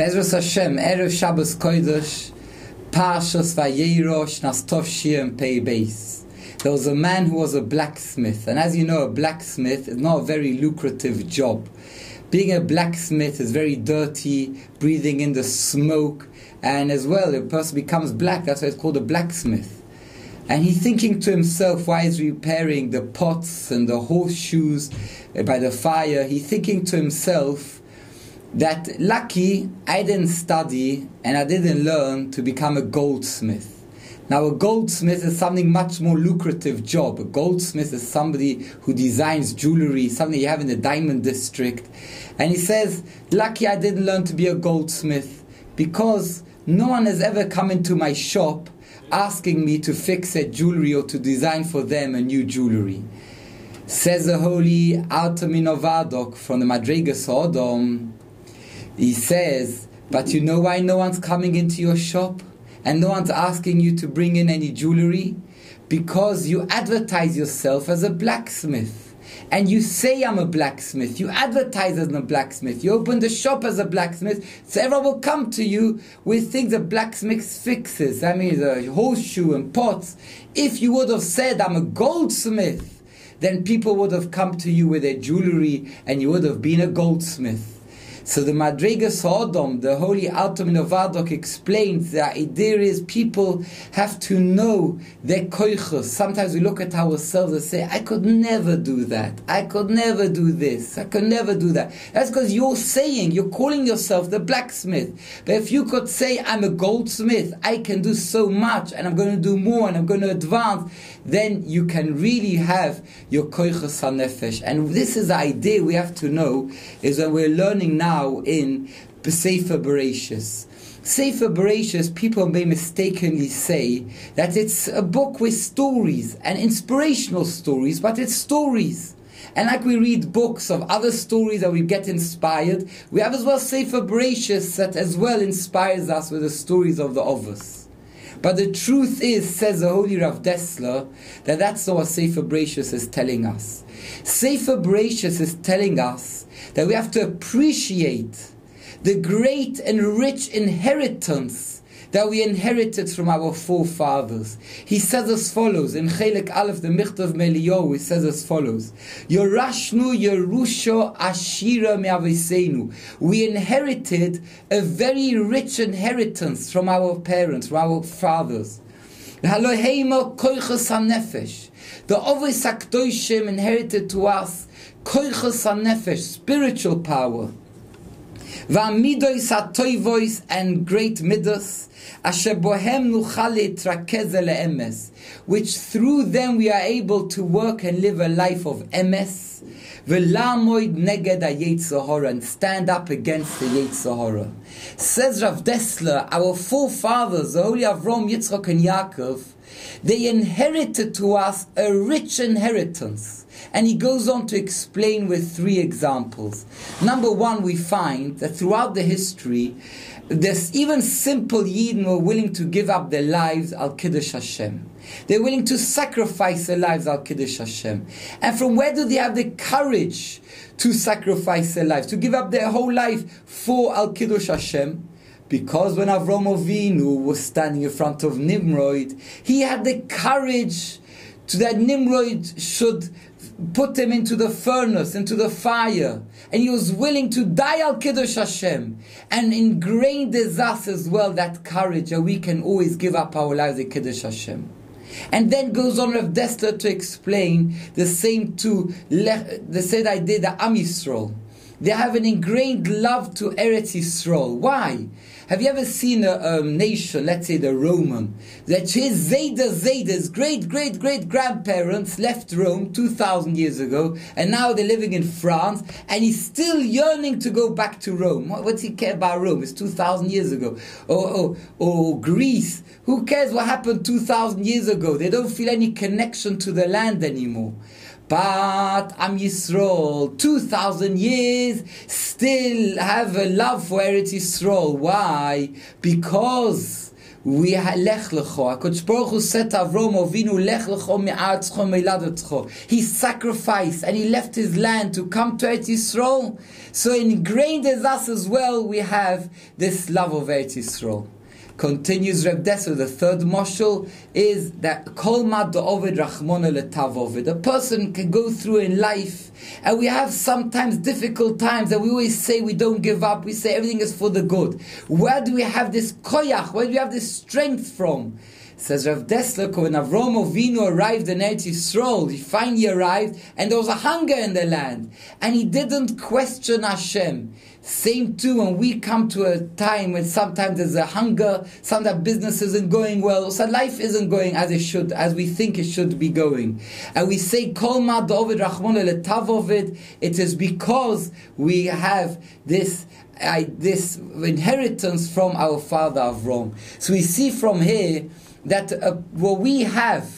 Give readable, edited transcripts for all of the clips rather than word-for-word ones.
Be'ezras Hashem, Erev Shabbos Kodesh, Parshat Vayera, Shnas Tov Shir and Pei Beis. There was a man who was a blacksmith, and as you know, a blacksmith is not a very lucrative job. Being a blacksmith is very dirty, breathing in the smoke, and as well, a person becomes black, that's why it's called a blacksmith. And he's thinking to himself, why he's repairing the pots and the horseshoes by the fire, he's thinking to himself that lucky I didn't study and I didn't learn to become a goldsmith. Now a goldsmith is something much more lucrative job. A goldsmith is somebody who designs jewelry, something you have in the diamond district. And he says, lucky I didn't learn to be a goldsmith, because no one has ever come into my shop asking me to fix their jewelry or to design for them a new jewelry. Says the holy Avrohom Harroch from the Madrigas Odom. He says, but you know why no one's coming into your shop and no one's asking you to bring in any jewelry? Because you advertise yourself as a blacksmith. And you say, I'm a blacksmith. You advertise as a blacksmith. You open the shop as a blacksmith. So everyone will come to you with things a blacksmith fixes. That means a horseshoe and pots. If you would have said, I'm a goldsmith, then people would have come to you with their jewelry and you would have been a goldsmith. So the Madrigas Odom, the holy Avrohom Harroch, explains that the idea is people have to know their koichos. Sometimes we look at ourselves and say, I could never do that. I could never do this. I could never do that. That's because you're calling yourself the blacksmith. But if you could say, I'm a goldsmith, I can do so much, and I'm going to do more, and I'm going to advance, then you can really have your koichos hanefesh. And this is the idea we have to know, is when we're learning now in Sefer Bereshis. Sefer Bereshis, people may mistakenly say that it's a book with stories and inspirational stories, but it's stories. And like we read books of other stories that we get inspired, we have as well Sefer Bereshis that as well inspires us with the stories of the Avos. But the truth is, says the holy Rav Dessler, that that's not what Sefer Bereshis is telling us. Sefer Bereshis is telling us that we have to appreciate the great and rich inheritance that we inherited from our forefathers. He says as follows, in Chelek Aleph, the Michtav Meliyahu, he says as follows, Yorashnu Yerusha Ashira Me'aviseinu. We inherited a very rich inheritance from our parents, from our fathers. The Haloheima Koichos HaNefesh. The Avos HaKdoshim inherited to us Koichos HaNefesh, spiritual power. Va'amidos ha'toivos, and great midos, asher bohem nuchal litrakez le'emes, which through them we are able to work and live a life of emes, ve'lamoid neged ha'yetzer hara, and stand up against the yetzer hara. Says Rav Dessler, our forefathers, the holy Avram, Yitzchak, and Yaakov, they inherited to us a rich inheritance. And he goes on to explain with 3 examples. Number 1, we find that throughout the history, there's even simple Yidden who are willing to give up their lives al Kiddush Hashem. They're willing to sacrifice their lives al Kiddush Hashem. And from where do they have the courage to sacrifice their lives, to give up their whole life for al Kiddush Hashem? Because when Avram Avinu was standing in front of Nimrod, he had the courage that Nimrod should put him into the furnace, into the fire. And he was willing to die al Kiddush Hashem. And ingrained in us as well that courage that we can always give up our lives al Kiddush Hashem. And then goes on Rav Dessler to explain the same to the same idea, the Am Yisrael. They have an ingrained love to Eretz Yisrael. Why? Have you ever seen a nation, let's say the Roman, that his Zayda's great-great-great-grandparents left Rome 2,000 years ago, and now they're living in France, and he's still yearning to go back to Rome. What's he care about Rome? It's 2,000 years ago. Or Greece. Who cares what happened 2,000 years ago? They don't feel any connection to the land anymore. But Am Yisrael, 2,000 years, still have a love for Eretz Yisrael. Why? Because we lech lecho. HaKadosh Baruch Hu said to Avrohom Avinu, lech lecho me'aretzecho me'iladetzecho. He sacrificed and he left his land to come to Eretz Yisrael. So ingrained as us as well, we have this love of Eretz Yisrael. Continues Reb Dessler, the third moshel is that kol mad da'ovid rachmona letav ovid. A person can go through in life, and we have sometimes difficult times, and we always say we don't give up. We say everything is for the good. Where do we have this koyach? Where do we have this strength from? Says Rav Dessler, when Avrohom Avinu arrived in Eretz Yisrael, he finally arrived, and there was a hunger in the land, and he didn't question Hashem. Same too when we come to a time when sometimes there's a hunger, sometimes business isn't going well, so life isn't going as it should, as we think it should be going. And we say, Kol ma da'ovid rachmona letav ovid, it is because we have this inheritance from our father Avrohom. So we see from here that what we have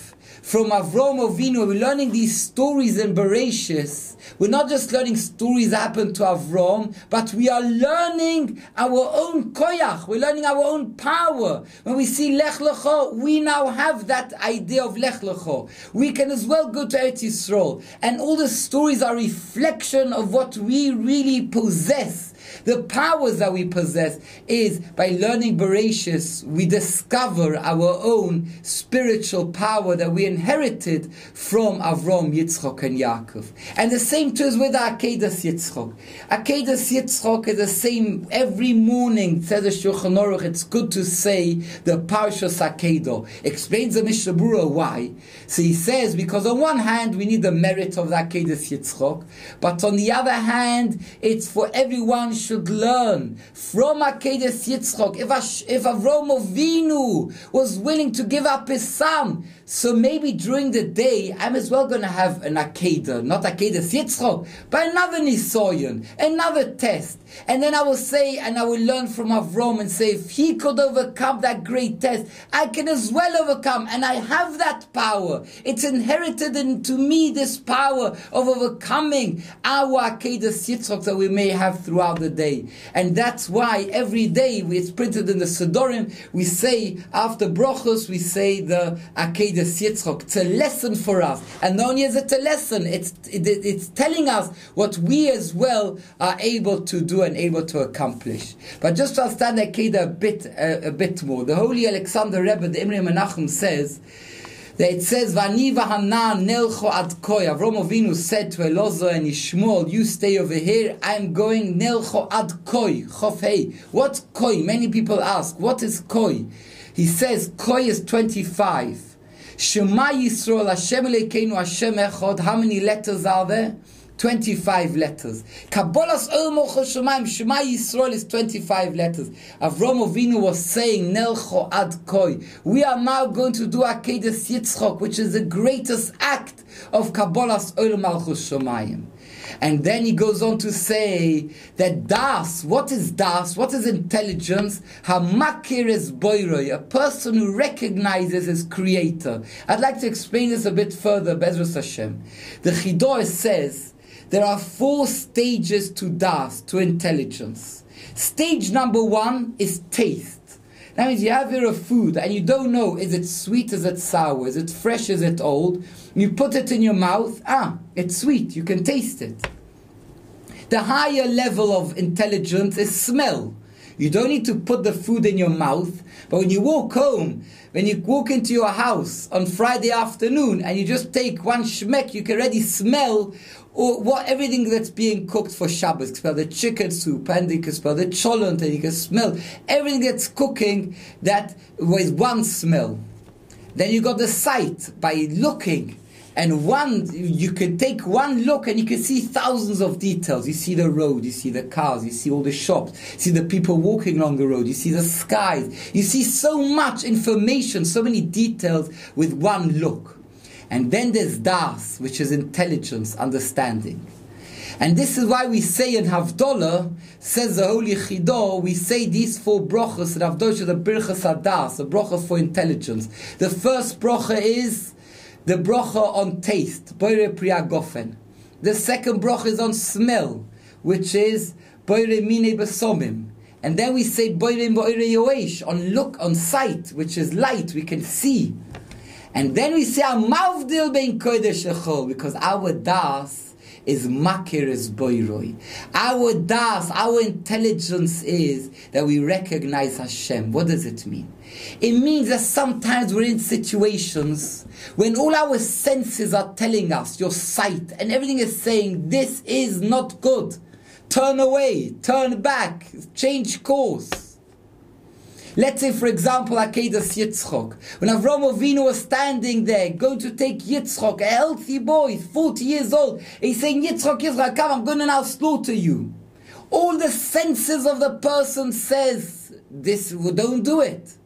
from Avrohom Avinu, we're learning these stories in Bereshis. We're not just learning stories that happened to Avrohom, but we are learning our own koyach. We're learning our own power. When we see Lech Lecho, we now have that idea of Lech Lecho. We can as well go to Eretz Yisrael. And all the stories are reflection of what we really possess. The powers that we possess is by learning Bereshis, we discover our own spiritual power that we inherited from Avrohom, Yitzchok, and Yaakov. And the same too is with Akedas Yitzchok. Akedas Yitzchok is the same every morning. Says the Shulchan Aruch, it's good to say the Parshas Akedah. Explains the Mishnah Berurah why. So he says, because on one hand we need the merit of the Akedas Yitzchok, but on the other hand, it's for everyone should learn from Akedas Yitzchok. If Avrohom Avinu was willing to give up his son, so maybe during the day I'm as well going to have an Akedah, not Akedas Yitzchok, but another Nisoyon, another test. And then I will say, and I will learn from Avrohom and say, if he could overcome that great test, I can as well overcome, and I have that power. It's inherited into me, this power of overcoming our Akedas Yitzchok that we may have throughout the day. And that's why every day, it's printed in the Sidorim, we say, after Brochos, we say the Akedas Yitzchok. It's a lesson for us. And not only is it a lesson, it's telling us what we as well are able to do and able to accomplish. But just to understand Akedah a bit more, the Holy Alexander Rebbe, the Imre Menachem, says that it says, Vani v'hanan nelcho ad koi. Avrohom Avinu said to Elozah and Yishmael, you stay over here, I'm going nelcho ad koi. Chof hei. What's koi? Many people ask, what is koi? He says, koi is 25. Shema Yisrael, Hashem Elokeinu, Hashem Echad. How many letters are there? 25 letters. Kabbalas Olmo Choshemayim, Shema Yisrael is 25 letters. Avrohom Avinu was saying, Nelcho ad koi. We are now going to do Akedas Yitzchok, which is the greatest act of Kabbalas Olmo Choshemayim. And then he goes on to say that das, what is das? What is intelligence? Hamakir is boiroi, a person who recognizes his creator. I'd like to explain this a bit further, Bezras Hashem. The Chidah says there are 4 stages to das, to intelligence. Stage number 1 is taste. That means you have here a food and you don't know, is it sweet, is it sour, is it fresh, is it old? You put it in your mouth, it's sweet, you can taste it. The higher level of intelligence is smell. You don't need to put the food in your mouth, but when you walk home, when you walk into your house on Friday afternoon and you just take one shmek, you can already smell everything that's being cooked for Shabbos. You can smell the chicken soup, and you can smell the cholent, and you can smell everything that's cooking that with one smell. Then you got the sight by looking. And you can take one look and you can see thousands of details. You see the road, you see the cars, you see all the shops, you see the people walking along the road, you see the skies. You see so much information, so many details with one look. And then there's das, which is intelligence, understanding. And this is why we say in Havdalah, says the Holy Chidah, we say these 4 brachas in Havdalah, the birchas hadas, the brachas for intelligence. The first bracha is the bracha on taste, boire priya gofen. The second bracha is on smell, which is boire mine besomim. And then we say boirim boire yoesh, on look, on sight, which is light, we can see. And then we say mavdil bein kodesh echol, because our das is makir is boiroi. Our das, our intelligence is that we recognize Hashem. What does it mean? It means that sometimes we're in situations when all our senses are telling us, your sight and everything is saying, this is not good. Turn away, turn back, change course. Let's say, for example, Akedas Yitzchok. When Avrohom Avinu was standing there, going to take Yitzchok, a healthy boy, 40 years old, he's saying, Yitzchok, come, I'm going to now slaughter you. All the senses of the person says, don't do it.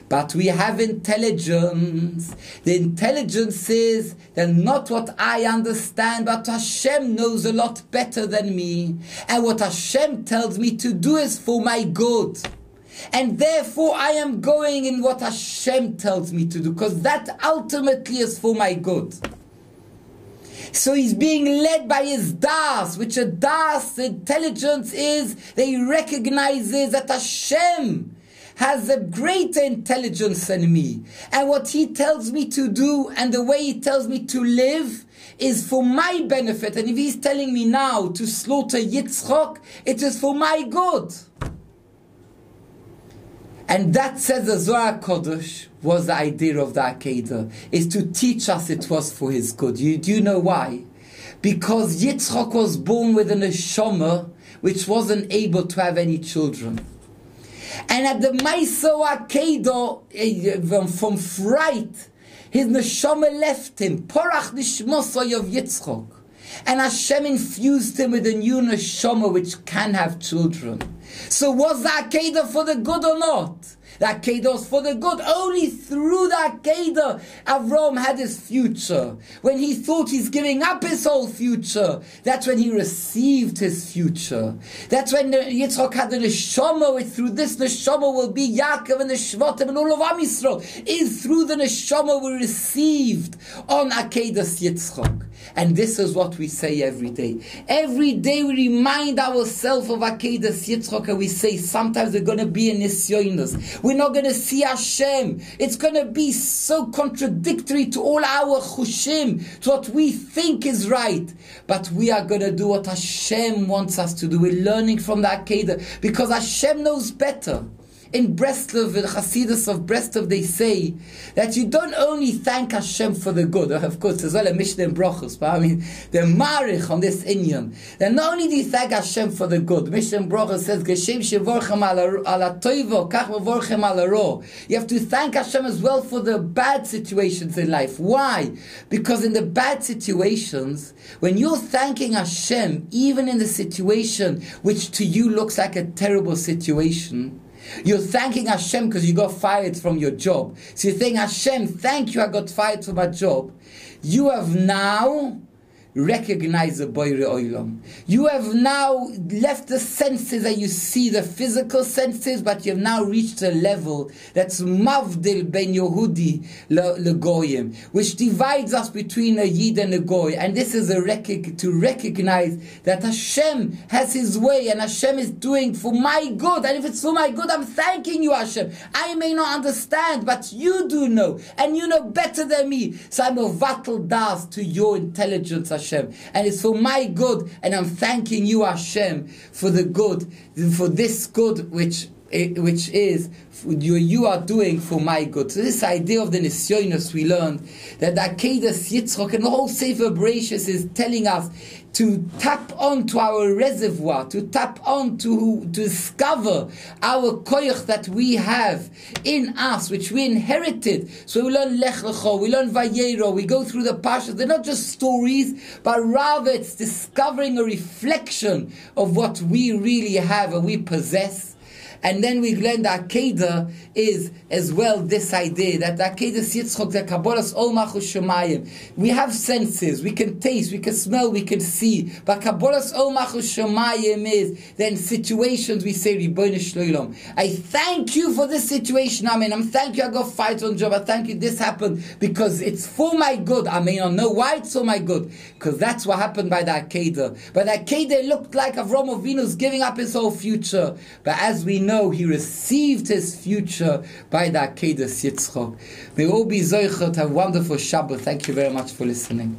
But we have intelligence. The intelligence is that not what I understand, but Hashem knows a lot better than me. And what Hashem tells me to do is for my good. And therefore I am going in what Hashem tells me to do, because that ultimately is for my good. So he's being led by his das, which a das, intelligence is that he recognizes that Hashem has a greater intelligence than me. And what he tells me to do and the way he tells me to live is for my benefit. And if he's telling me now to slaughter Yitzchok, it is for my good. And that, says the Zohar Kodesh, was the idea of the Akedah, is to teach us it was for his good. Do you know why? Because Yitzchok was born with an neshama which wasn't able to have any children. And at the Maiso Akedah, from fright, his neshama left him. Porach nishmosoi of Yitzchok. And Hashem infused him with a new neshama which can have children. So was the Akedah for the good or not? The Akedah was for the good. Only through the Akedah Avrohom had his future. When he thought he's giving up his whole future, that's when he received his future. That's when Yitzchok had the neshama, which through this neshama will be Yaakov and the Shvatim and all of Am Yisrael. Is through the neshama we received on Akedas Yitzchok. And this is what we say every day. Every day we remind ourselves of Akedas Yitzchok, and we say sometimes we're going to be in Nisyonos. We're not going to see Hashem. It's going to be so contradictory to all our chushim, to what we think is right. But we are going to do what Hashem wants us to do. We're learning from the Akedah because Hashem knows better. In Breslov, the Hasidus of Breslov, they say that you don't only thank Hashem for the good. Of course, there's all a Mishnah and Brachos, but I mean, they're marich on this inyan. Then not only do you thank Hashem for the good, Mishnah and Brachos says, Geshem shevorchem ala toivo, kach mevorchem ala ro. You have to thank Hashem as well for the bad situations in life. Why? Because in the bad situations, when you're thanking Hashem, even in the situation which to you looks like a terrible situation, you're thanking Hashem because you got fired from your job. So you're saying, Hashem, thank you, I got fired from my job. You have now recognized the Boire Olam. You have now left the senses that you see, the physical senses, but you have now reached a level that's Mavdil Ben Yehudi Legoyim, which divides us between a Yid and a Goy. And this is to recognize that Hashem has His way and Hashem is doing for my good. And if it's for my good, I'm thanking you, Hashem. I may not understand, but you do know. And you know better than me. So I'm a vatal das to your intelligence, Hashem. And it's for my good, and I'm thanking you, Hashem, for the good, for this good which is you are doing for my good. So this idea of the Nisyonos, we learned that the Akedas Yitzchok and the whole Sefer Bereshis is telling us to tap onto our reservoir, to tap on to discover our koyach that we have in us, which we inherited. So we learn Lech Lecho, we learn Vayera, we go through the Parshas. They're not just stories, but rather it's discovering a reflection of what we really have and we possess. And then we learned that Akedah is as well this idea that the Akedah Yitzchok, the Kabbalas Ol Malchus Shemayim. We have senses, we can taste, we can smell, we can see. But Kabbalas Ol Malchus Shemayim is then situations we say Ribono Shel Olam. I thank you for this situation. I mean, I'm thank you. I got fired on job. I thank you. This happened because it's for my good. I may not know why it's for my good, because that's what happened by the Akedah. But the Akedah looked like Avrohom Avinu's giving up his whole future. But as we know, he received his future by the Akedah Yitzchok. May all be zoichet. Have a wonderful Shabbat. Thank you very much for listening.